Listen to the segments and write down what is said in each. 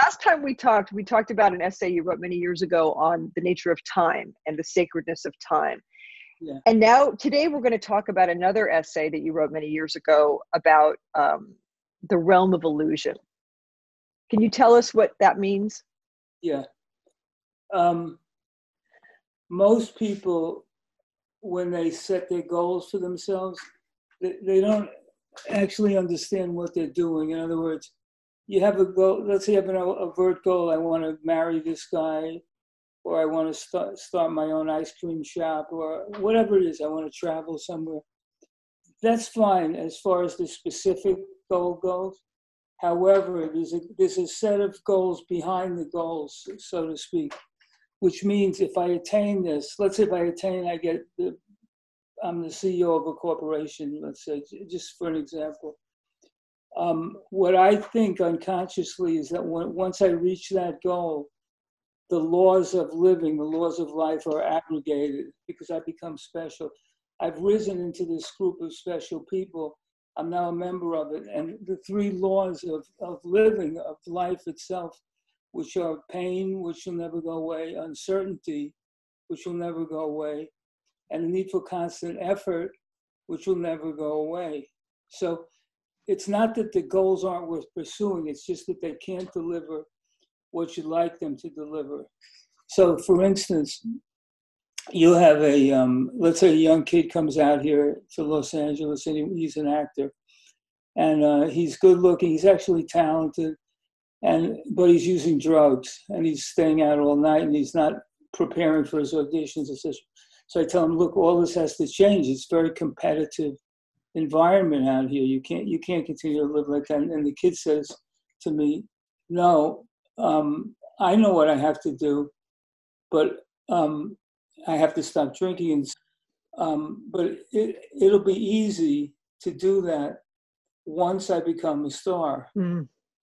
last time we talked about an essay you wrote many years ago on the nature of time and the sacredness of time. Yeah. And now today we're going to talk about another essay that you wrote many years ago about the realm of illusion. Can you tell us what that means? Yeah. Most people, when they set their goals for themselves, they don't actually understand what they're doing. In other words, you have a goal. Let's say you have an overt goal. I want to marry this guy, or I want to start my own ice cream shop, or whatever it is. I want to travel somewhere. That's fine as far as the specific goal goes. However, there's a set of goals behind the goals, so to speak, which means if I attain this, let's say if I attain, I'm the CEO of a corporation, let's say, just for an example. What I think unconsciously is that once I reach that goal, the laws of living, the laws of life are abrogated because I become special. I've risen into this group of special people. I'm now a member of it. And the three laws of living, of life itself, which are pain, which will never go away, uncertainty, which will never go away, and the need for constant effort, which will never go away. So it's not that the goals aren't worth pursuing, it's just that they can't deliver what you'd like them to deliver. So for instance, you have let's say a young kid comes out here to Los Angeles and he's an actor. And he's good looking, he's actually talented, but he's using drugs and he's staying out all night and he's not preparing for his auditions, etc. So I tell him, look, all this has to change. It's a very competitive environment out here. You can't continue to live like that. And the kid says to me, no, I know what I have to do, but I have to stop drinking. But it'll be easy to do that once I become a star.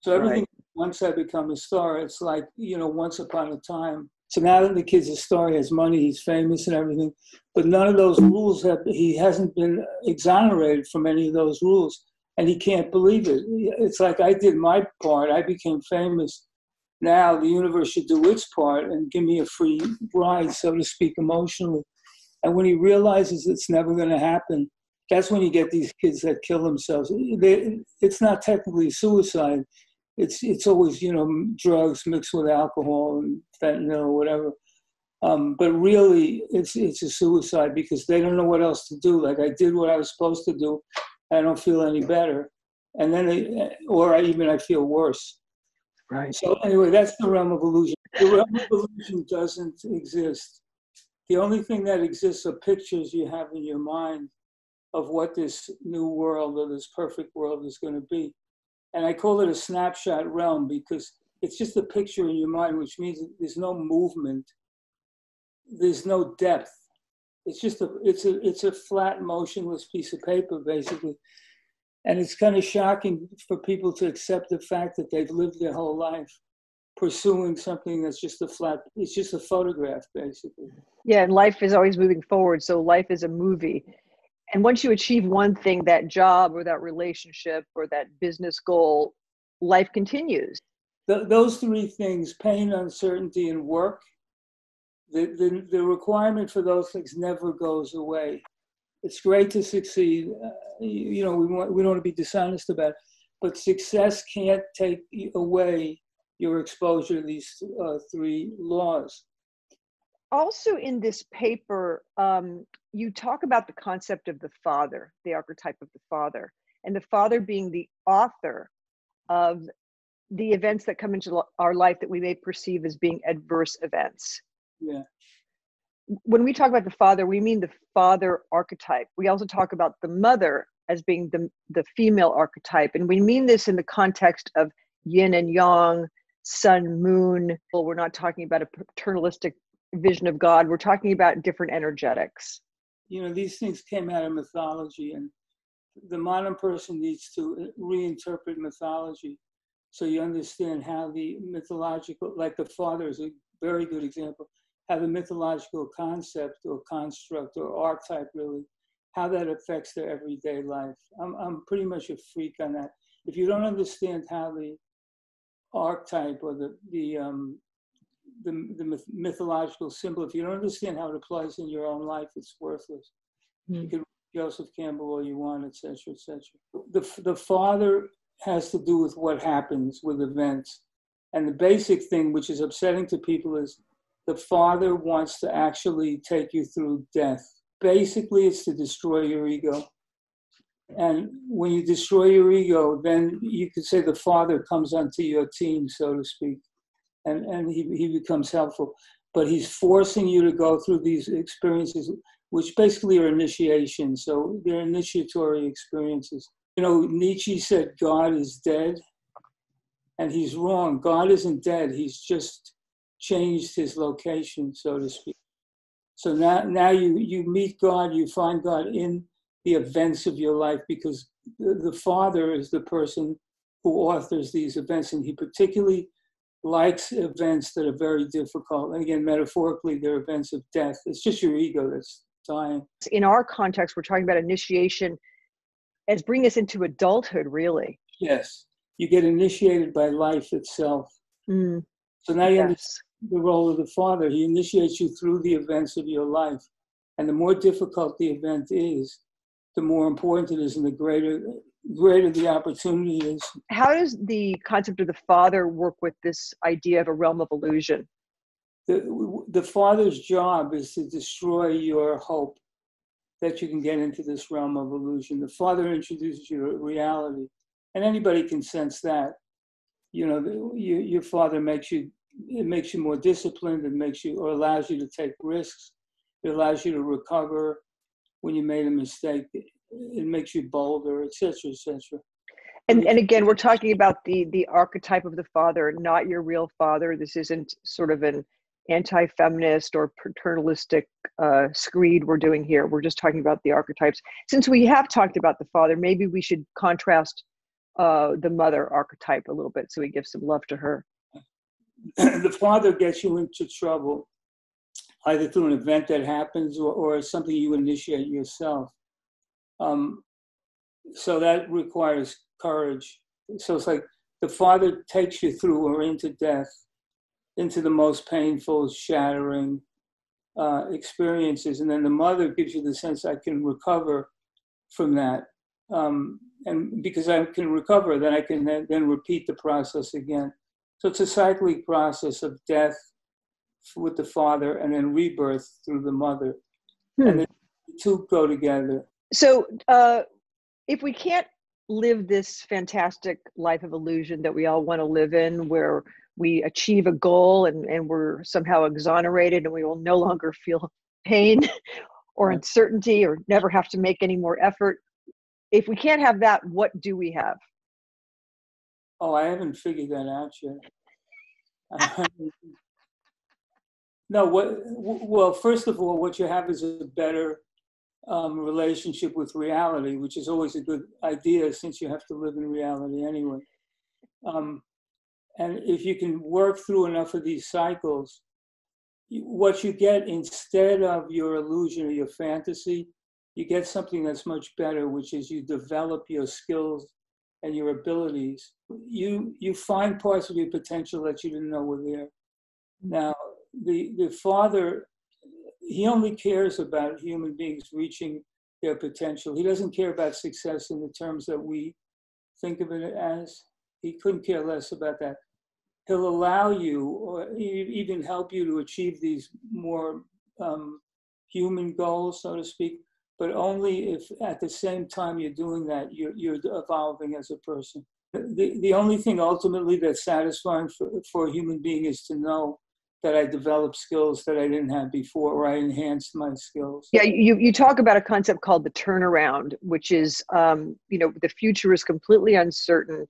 So everything, right. Once I become a star, it's like, once upon a time. So now that the kid's a star, he has money, he's famous and everything, but none of those rules he hasn't been exonerated from any of those rules, and he can't believe it. It's like I did my part, I became famous. Now the universe should do its part and give me a free ride, so to speak, emotionally. And when he realizes it's never going to happen, that's when you get these kids that kill themselves. It's not technically suicide. It's always, drugs mixed with alcohol and fentanyl or whatever. But really, it's a suicide because they don't know what else to do. Like I did what I was supposed to do. I don't feel any better. And then I feel worse. Right. So anyway, that's the realm of illusion. The realm of illusion doesn't exist. The only thing that exists are pictures you have in your mind of what this new world or this perfect world is going to be. And I call it a snapshot realm because it's just a picture in your mind, which means there's no movement, there's no depth. It's just it's a flat, motionless piece of paper, basically. And it's kind of shocking for people to accept the fact that they've lived their whole life pursuing something that's just it's just a photograph, basically. Yeah, and life is always moving forward, so life is a movie. And once you achieve one thing, that job or that relationship or that business goal, life continues. Those three things, pain, uncertainty, and work, the requirement for those things never goes away. It's great to succeed. We don't want to be dishonest about it, but success can't take away your exposure to these three laws. Also in this paper, you talk about the concept of the father, the archetype of the father, and the father being the author of the events that come into our life that we may perceive as being adverse events. Yeah. When we talk about the father, we mean the father archetype. We also talk about the mother as being the female archetype. And we mean this in the context of yin and yang, sun, moon. Well, we're not talking about a paternalistic vision of God. We're talking about different energetics. These things came out of mythology, and the modern person needs to reinterpret mythology so you understand how the mythological, like the father is a very good example, how the mythological concept or construct or archetype really, how that affects their everyday life. I'm pretty much a freak on that. If you don't understand how the archetype or the mythological symbol, if you don't understand how it applies in your own life, it's worthless. You can read Joseph Campbell all you want, etc., etc. The father has to do with what happens with events. And the basic thing, which is upsetting to people, is the father wants to actually take you through death. Basically, it's to destroy your ego. And when you destroy your ego, then you could say the father comes onto your team, so to speak, and he becomes helpful. But he's forcing you to go through these experiences, which basically are initiation. So they're initiatory experiences. You know, Nietzsche said God is dead, and he's wrong. God isn't dead. He's just changed his location, so to speak. So now you meet God, you find God in the events of your life, because the father is the person who authors these events, and he particularly likes events that are very difficult. And again, metaphorically, they're events of death. It's just your ego that's dying. In our context, we're talking about initiation as bringing us into adulthood, really. Yes. You get initiated by life itself. So now you understand the role of the father. He initiates you through the events of your life. And the more difficult the event is, the more important it is, and the greater the opportunity is. How does the concept of the father work with this idea of a realm of illusion? The father's job is to destroy your hope that you can get into this realm of illusion. The father introduces you to reality, and anybody can sense that. You know, your father makes you more disciplined. It makes you, or allows you to take risks. It allows you to recover when you made a mistake. It makes you bolder, etc., etc. And again, we're talking about the archetype of the father, not your real father. This isn't sort of an anti-feminist or paternalistic screed we're doing here. We're just talking about the archetypes. Since we have talked about the father, maybe we should contrast the mother archetype a little bit, so we give some love to her. The father gets you into trouble, either through an event that happens or something you initiate yourself. So that requires courage. So it's like the father takes you through or into death, into the most painful, shattering experiences. And then the mother gives you the sense, I can recover from that. And because I can recover, then I can then repeat the process again. So it's a cyclic process of death with the father and then rebirth through the mother. And the two go together. So if we can't live this fantastic life of illusion that we all want to live in, where we achieve a goal and we're somehow exonerated and we will no longer feel pain or uncertainty or never have to make any more effort. If we can't have that, what do we have? Oh, I haven't figured that out yet. No, well, first of all, what you have is a better relationship with reality, which is always a good idea since you have to live in reality anyway. And if you can work through enough of these cycles, what you get instead of your illusion or your fantasy, you get something that's much better, which is you develop your skills and your abilities. You find parts of your potential that you didn't know were there. Now, the father, he only cares about human beings reaching their potential. He doesn't care about success in the terms that we think of it as. He couldn't care less about that. He'll allow you, or even help you to achieve these more human goals, so to speak, but only if at the same time you're doing that, you're evolving as a person. The only thing ultimately that's satisfying for a human being is to know that I developed skills that I didn't have before, or I enhanced my skills. Yeah, you talk about a concept called the turnaround, which is, the future is completely uncertain,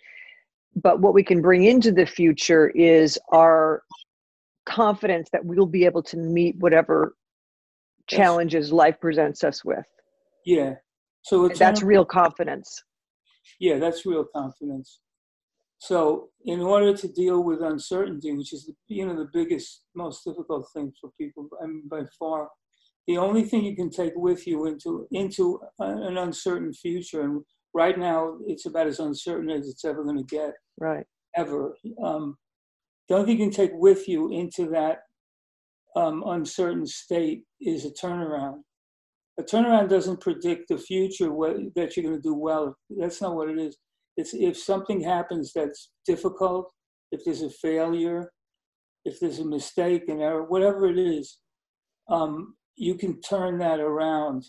but what we can bring into the future is our confidence that we'll be able to meet whatever challenges life presents us with. Yeah. So that's real confidence. Yeah, that's real confidence. So in order to deal with uncertainty, which is the biggest, most difficult thing for people, I mean, by far, the only thing you can take with you into an uncertain future, and right now it's about as uncertain as it's ever going to get. Right. ever. The only thing you can take with you into that uncertain state is a turnaround. A turnaround doesn't predict the future, that you're going to do well. That's not what it is. It's if something happens that's difficult, if there's a failure, if there's a mistake, an error, whatever it is, you can turn that around.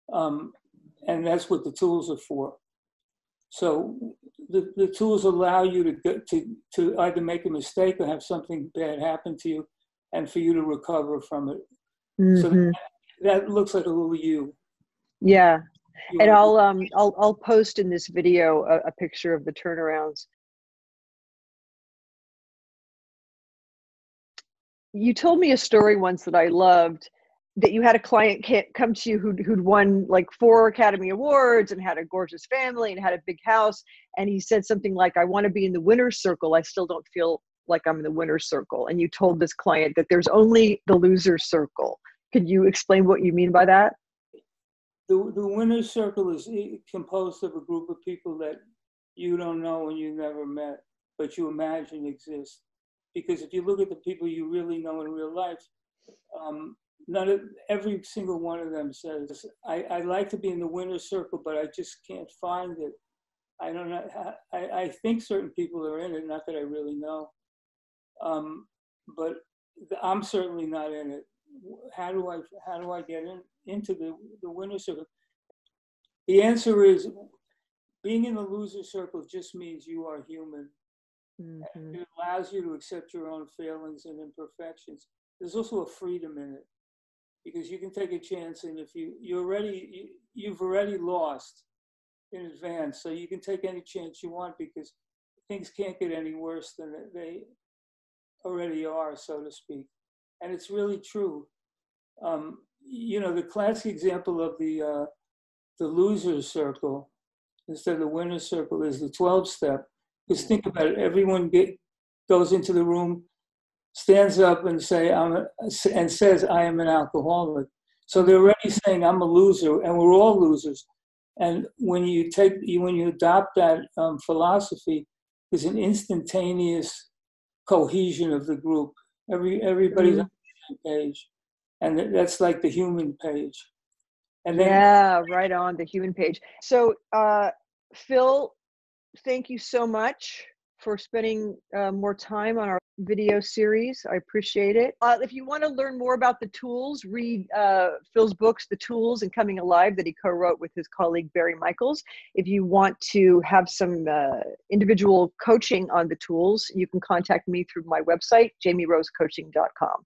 And that's what the tools are for. So the tools allow you to either make a mistake or have something bad happen to you, and for you to recover from it. Mm-hmm. So that looks like a little you. Yeah, and I'll post in this video a picture of the turnarounds. You told me a story once that I loved, that you had a client come to you who'd won like 4 Academy Awards and had a gorgeous family and had a big house. And he said something like, I want to be in the winner's circle. I still don't feel like I'm in the winner's circle. And you told this client that there's only the loser's circle. Could you explain what you mean by that? The winner's circle is composed of a group of people that you don't know and you never met, but you imagine exist. Because if you look at the people you really know in real life, every single one of them says, I like to be in the winner's circle, but I just can't find it. I don't know. I think certain people are in it, not that I really know. But I'm certainly not in it. How do I get into the winner's circle? The answer is, being in the loser circle just means you are human. Mm-hmm. It allows you to accept your own failings and imperfections. There's also a freedom in it, because you can take a chance, and if you've already lost in advance, so you can take any chance you want, because things can't get any worse than they already are, so to speak. And it's really true. The classic example of the loser's circle instead of the winner's circle is the 12-step. Because think about it, everyone goes into the room, stands up and says, I am an alcoholic. So they're already saying, I'm a loser, and we're all losers. And when you adopt that philosophy, there's an instantaneous cohesion of the group. Everybody's on the same page, and that's like the human page. And then, right on, the human page. So, Phil, thank you so much for spending more time on our video series. I appreciate it. If you want to learn more about the tools, read Phil's books, The Tools and Coming Alive, that he co-wrote with his colleague Barry Michaels. If you want to have some individual coaching on the tools, you can contact me through my website, jamierosecoaching.com.